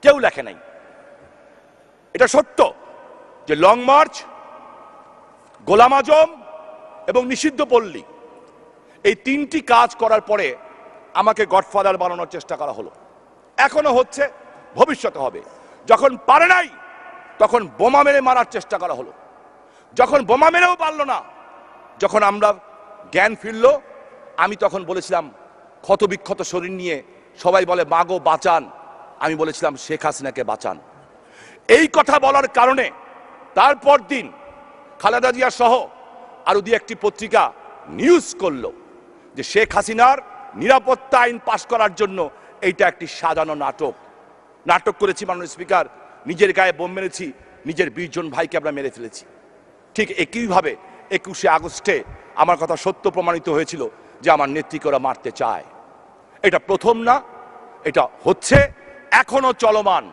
কেউ লেখে নাই। এটা সত্য যে লং মার্চ, গোলাম আজম এবং নিষিদ্ধ পল্লী এই তিনটি কাজ করার পরে আমাকে গডফাদার বানানোর চেষ্টা করা হলো, এখনো হচ্ছে, ভবিষ্যতে হবে। যখন পারে নাই তখন বোমা মেরে মারার চেষ্টা করা হলো, যখন বোমা মেরেও পারল না, যখন আমরা জ্ঞান ফিরল, আমি তখন বলেছিলাম ক্ষত বিক্ষত শরীর নিয়ে সবাই বলে মাগো বাঁচান, আমি বলেছিলাম শেখ হাসিনাকে বাঁচান। এই কথা বলার কারণে তারপর দিন খালেদা জিয়া সহ আরো দুই একটি পত্রিকা নিউজ করলো যে শেখ হাসিনার নিরাপত্তা আইন পাশ করার জন্য এইটা একটি সাজানো নাটক করেছি মাননীয় স্পিকার, নিজের গায়ে বোম মেরেছি, নিজের 20 জন ভাইকে আমরা মেরে ফেলেছি। ঠিক একইভাবে 21শে আগস্টে আমার কথা সত্য প্রমাণিত হয়েছিল যে আমার নেত্রীকে ওরা মারতে চায়। এটা প্রথম না, এটা হচ্ছে, এখনো চলমান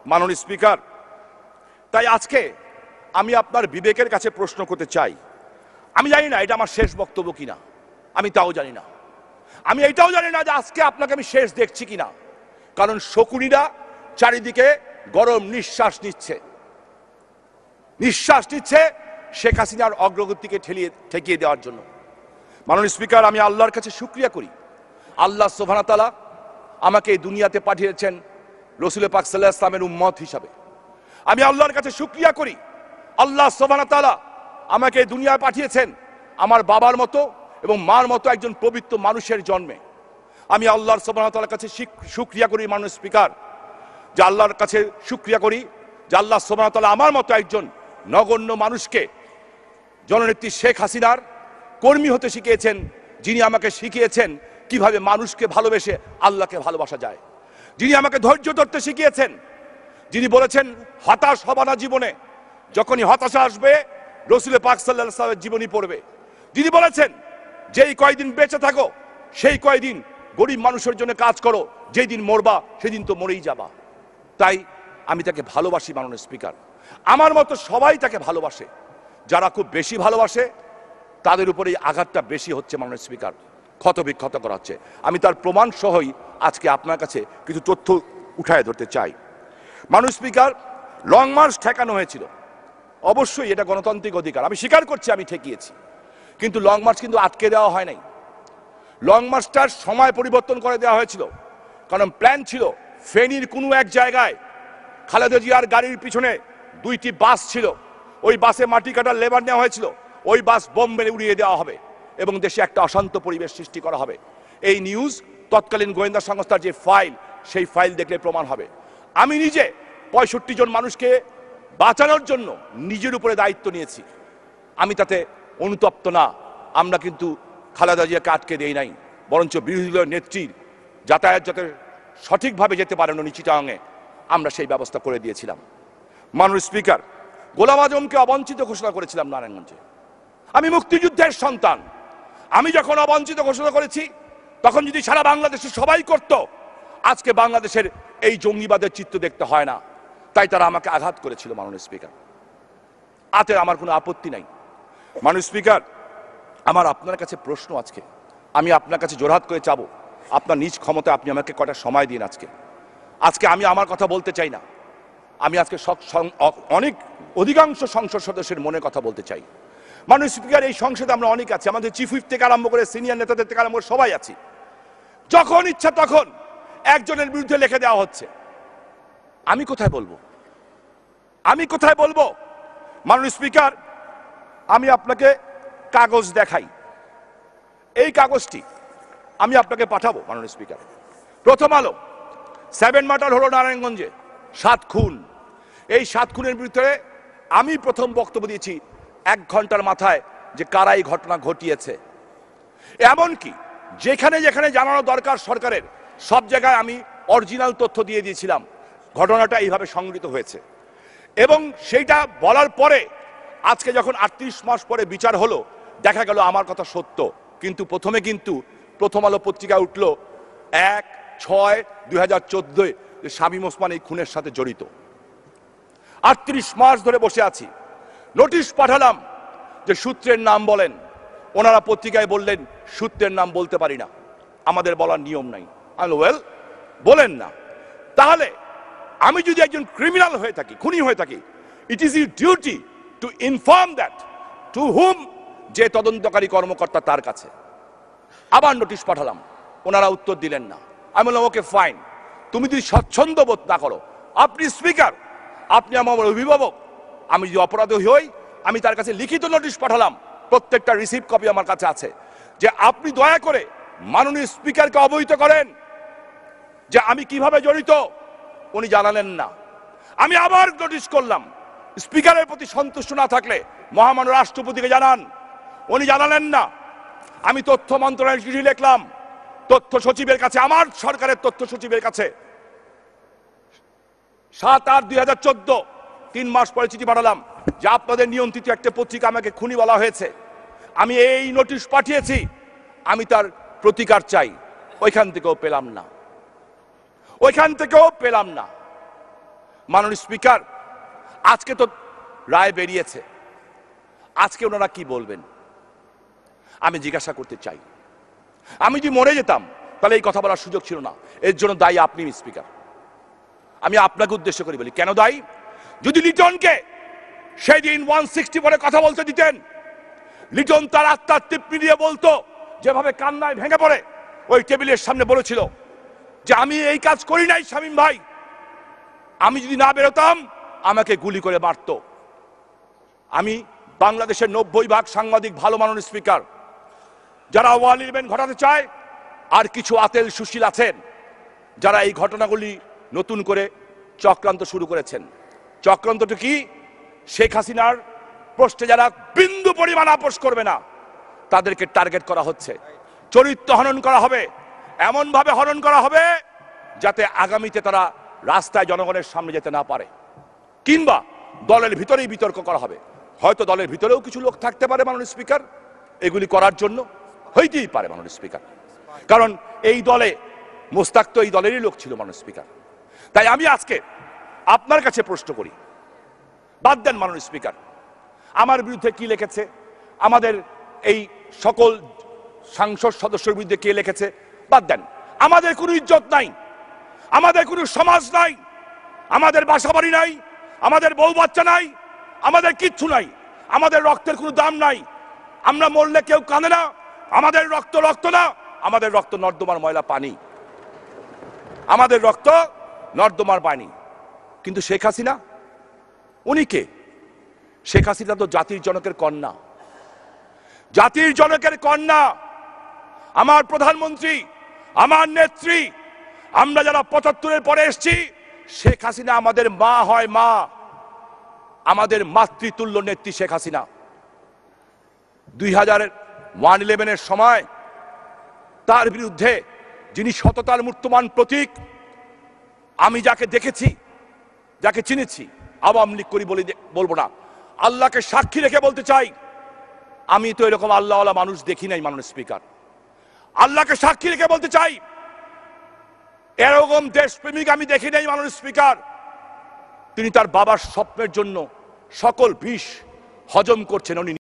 মাননীয় স্পিকার। তাই আজকে আমি আপনার বিবেকের কাছে প্রশ্ন করতে চাই, আমি জানি না এটা আমার শেষ বক্তব্য কিনা, আমি তাও জানি না, আমি এটাও জানি না যে আজকে আপনাকে আমি শেষ দেখছি কিনা, কারণ শকুনিরা চারিদিকে গরম নিঃশ্বাস নিচ্ছে শেখ হাসিনার অগ্রগতিকে ঠেকিয়ে দেওয়ার জন্য। মাননীয় স্পিকার, আমি আল্লাহর কাছে শুকরিয়া করি, আল্লাহ সুবহানাহু ওয়া তাআলা আমাকে এই দুনিয়াতে পাঠিয়েছেন রাসূল পাক সাল্লাল্লাহু আলাইহি ওয়াসাল্লামের উম্মত হিসাবে। আমি আল্লাহর কাছে শুকরিয়া করি, আল্লাহ সুবহানাহু ওয়া তাআলা আমাকে এই দুনিয়ায় পাঠিয়েছেন আমার বাবার মতো এবং মার মতো একজন পবিত্র মানুষের জন্মে। আমি আল্লাহর সুবহানাহু ওয়া তাআলার কাছে শুকরিয়া করি মাননীয় স্পিকার, যে আল্লাহর কাছে শুকরিয়া করি যে আল্লাহ সুবহানাহু ওয়া তাআলা আমার মতো একজন নগণ্য মানুষকে জননেত্রী শেখ হাসিনার কর্মী হতে শিখিয়েছেন, যিনি আমাকে শিখিয়েছেন কিভাবে মানুষকে ভালোবেসে আল্লাহকে ভালোবাসা যায়, যিনি আমাকে ধৈর্য ধরতে শিখিয়েছেন, যিনি বলেছেন হতাশ হবা না জীবনে, যখনই হতাশা আসবে রাসূল পাক সাল্লাল্লাহু আলাইহি ওয়াসাল্লামের জীবনী পড়বে, যিনি বলেছেন যেই কয়দিন বেঁচে থাকো সেই কয়দিন গরিব মানুষের জন্য কাজ করো, যেই দিন মরবা সেদিন তো মরেই যাবা। তাই আমি তাকে ভালোবাসি মাননীয় স্পিকার, আমার মতো সবাই তাকে ভালোবাসে, যারা খুব বেশি ভালোবাসে তাদের উপরেই আঘাতটা বেশি হচ্ছে মাননীয় স্পিকার, ক্ষত বিক্ষত করা হচ্ছে। আমি তার প্রমাণ সহই আজকে আপনার কাছে কিছু তথ্য উঠায় ধরতে চাই। মাননীয় স্পিকার, লং মার্চ ঠেকানো হয়েছিল, অবশ্যই এটা গণতান্ত্রিক অধিকার, আমি স্বীকার করছি আমি ঠেকিয়েছি, কিন্তু লং মার্চ কিন্তু আটকে দেওয়া হয় নাই। লং মার্চটার সময় পরিবর্তন করে দেওয়া হয়েছিল, কারণ প্ল্যান ছিল ফেনীর কোনো এক জায়গায় খালেদা জিয়ার গাড়ির পিছনে 2টি বাস ছিল, ওই বাসে মাটি কাটার লেবার নেওয়া হয়েছিল, ওই বাস বোম মেরে উড়িয়ে দেওয়া হবে এবং দেশে একটা অশান্ত পরিবেশ সৃষ্টি করা হবে। এই নিউজ তৎকালীন গোয়েন্দা সংস্থার যে ফাইল, সেই ফাইল দেখলে প্রমাণ হবে। আমি নিজে 65 জন মানুষকে বাঁচানোর জন্য নিজের উপরে দায়িত্ব নিয়েছি, আমি তাতে অনুতপ্ত না। আমরা কিন্তু খালেদা জিয়াকে আটকে দেই নাই, বরঞ্চ বিরোধী দলের নেত্রীর যাতায়াত যাতে সঠিকভাবে যেতে পারেন চিটাগাংয়ে, আমরা সেই ব্যবস্থা করে দিয়েছিলাম। মাননীয় স্পিকার, গোলাম আজমকে অবঞ্চিত ঘোষণা করেছিলাম নারায়ণগঞ্জে, আমি মুক্তিযুদ্ধের সন্তান, আমি যখন অবঞ্চিত ঘোষণা করেছি তখন যদি সারা বাংলাদেশে সবাই করত, আজকে বাংলাদেশের এই জঙ্গিবাদের চিত্র দেখতে হয় না। তাই তারা আমাকে আঘাত করেছিল মাননীয় স্পিকার, আতে আমার কোনো আপত্তি নাই। মাননীয় স্পিকার, আমার আপনার কাছে প্রশ্ন, আজকে আমি আপনার কাছে জোরহাত করে চাবো, আপনার নিজ ক্ষমতায় আপনি আমাকে কটা সময় দিন। আজকে আমি আমার কথা বলতে চাই না, আমি আজকে অনেক অধিকাংশ সংসদ সদস্যের মনে কথা বলতে চাই। মাননীয় স্পিকার, এই সংসদে আমরা অনেক আছি, আমাদের চিফ হুইপ থেকে আরম্ভ করে সিনিয়র নেতাদের থেকে আরম্ভ করে সবাই আছি। যখন ইচ্ছা তখন একজনের বিরুদ্ধে লিখে দেওয়া হচ্ছে, আমি কোথায় বলবো? মাননীয় স্পিকার, আমি আপনাকে কাগজ দেখাই, এই কাগজটি আমি আপনাকে পাঠাবো মাননীয় স্পিকার। প্রথম আলো 7 মার্টার হলো নারায়ণগঞ্জে, 7 খুন। এই 7 খুনের বিরুদ্ধে আমি প্রথম বক্তব্য দিয়েছি 1 ঘন্টার মাথায় যে কারা এই ঘটনা ঘটিয়েছে। এমনকি যেখানে যেখানে জানানো দরকার সরকারের, সব জায়গায় আমি অরিজিনাল তথ্য দিয়ে দিয়েছিলাম ঘটনাটা এইভাবে সংঘটিত হয়েছে। এবং সেইটা বলার পরে আজকে যখন 38 মাস পরে বিচার হলো, দেখা গেল আমার কথা সত্য। কিন্তু প্রথমে প্রথম আলো পত্রিকায় উঠল 1/6/2014 যে শামীম ওসমান এই খুনের সাথে জড়িত। 38 মাস ধরে বসে আছি, নোটিশ পাঠালাম যে সূত্রের নাম বলেন, ওনারা পত্রিকায় বললেন সূত্রের নাম বলতে পারি না, আমাদের বলার নিয়ম নাই। আমি ওয়েল, বলেন না, তাহলে আমি যদি একজন ক্রিমিনাল হয়ে থাকি, খুনি হয়ে থাকি, it is your duty to inform that to whom, যে তদন্তকারী কর্মকর্তা তার কাছে। আবার নোটিশ পাঠালাম, ওনারা উত্তর দিলেন না। আমি বললাম ওকে ফাইন, তুমি যদি স্বচ্ছন্দ বোধ না করো, আপনি স্পিকার, আপনি আমার অভিভাবক, আমি যদি অপরাধী হই, আমি তার কাছে লিখিত নোটিশ পাঠালাম, প্রত্যেকটা রিসিভ কপি আমার কাছে আছে, যে আপনি দয়া করে মাননীয় স্পিকারকে অবহিত করেন যে আমি কিভাবে জড়িত। উনি জানালেন না। আমি আবার নোটিশ করলাম, স্পিকারের প্রতি সন্তুষ্ট না থাকলে মহামান্য রাষ্ট্রপতিকে জানান। উনি জানালেন না। আমি তথ্য মন্ত্রণালয়ের চিঠি লিখলাম, তথ্য সচিবের কাছে, আমার সরকারের তথ্য সচিবের কাছে, 7/8/2014, 3 মাস পরে চিঠি পাঠালাম যে আপনাদের নিয়ন্ত্রিত একটা পত্রিকা আমাকে খুনি বলা হয়েছে, আমি এই নোটিশ পাঠিয়েছি, আমি তার প্রতিকার চাই। ওইখান থেকেও পেলাম না, ওইখান থেকেও পেলাম না। মাননীয় স্পিকার, আজকে তো রায় বেরিয়েছে, আজকে ওনারা কি বলবেন আমি জিজ্ঞাসা করতে চাই। আমি যদি মরে যেতাম তাহলে এই কথা বলার সুযোগ ছিল না। এর জন্য দায়ী আপনি স্পিকার। আমি আপনাকে উদ্দেশ্য করে বলি, কেন দায়ী? যদি লিটনকে সেই দিন 160 পরে কথা বলতে দিতেন, লিটন তার আত্মার তৃপ্তি দিয়ে বলতো, যেভাবে কান্নায় ভেঙে পড়ে ওই টেবিলের সামনে বলেছিল যে আমি এই কাজ করি নাই শামীম ভাই, আমি যদি না বেরোতাম আমাকে গুলি করে মারত। আমি বাংলাদেশের 90% সাংবাদিক ভালো মাননীয় স্পিকার, যারা ওয়াল ইলেভেন ঘটাতে চায়, আর কিছু আতেল সুশীল আছেন যারা এই ঘটনাগুলি নতুন করে চক্রান্ত শুরু করেছেন। চক্রান্তটা কি? শেখ হাসিনার প্রশ্নে যারা বিন্দু পরিমাণ আপোষ করবে না তাদেরকে টার্গেট করা হচ্ছে, চরিত্র হনন করা হবে, এমন ভাবে হনন করা হবে যাতে আগামীতে তারা রাস্তায় জনগণের সামনে যেতে না পারে, কিংবা দলের ভিতরেই বিতর্ক করা হবে। হয়তো দলের ভিতরেও কিছু লোক থাকতে পারে মাননীয় স্পিকার এগুলি করার জন্য, হইতেই পারে মাননীয় স্পিকার, কারণ এই দলে মোস্তাক তো এই দলেরই লোক ছিল মাননীয় স্পিকার। তাই আমি আজকে আপনার কাছে প্রশ্ন করি, বাদ দেন মাননীয় স্পিকার আমার বিরুদ্ধে কি লিখেছে, আমাদের এই সকল সংসদ সদস্যের বিরুদ্ধে কে লিখেছে, বাদ দেন। আমাদের কোনো ইজ্জত নাই, আমাদের কোনো সমাজ নাই, আমাদের বাসাবাড়ি নাই, আমাদের বউ বাচ্চা নাই, আমাদের কিচ্ছু নাই, আমাদের রক্তের কোনো দাম নাই। আমরা মরলে কেউ কাঁদে না, আমাদের রক্ত রক্ত না, আমাদের রক্ত নর্দমার ময়লা পানি, আমাদের রক্ত নর্দমার পানি। কিন্তু শেখ হাসিনা, উনি কে? শেখ হাসিনা তো জাতির জনকের কন্যা, জাতির জনকের কন্যা, আমার প্রধানমন্ত্রী, আমার নেত্রী। আমরা যারা 75-এর পরে এসেছি, শেখ হাসিনা আমাদের মা হয়, মা, আমাদের মাতৃতুল্য নেত্রী শেখ হাসিনা। 2001-11-এর সময় তার বিরুদ্ধে, যিনি সততার মূর্তমান প্রতীক, আমি যাকে দেখেছি, যাকে চিনেছি, আওয়ামী লীগ করি বলবো না, আল্লাহকে সাক্ষী রেখে বলতে চাই, আমি তো এরকম আল্লাহওয়ালা মানুষ দেখি নাই মাননীয় স্পিকার। আল্লাহকে সাক্ষী রেখে বলতে চাই, এরকম দেশপ্রেমিক আমি দেখি নাই মাননীয় স্পিকার। তিনি তার বাবার স্বপ্নের জন্য সকল বিষ হজম করছেন। উনি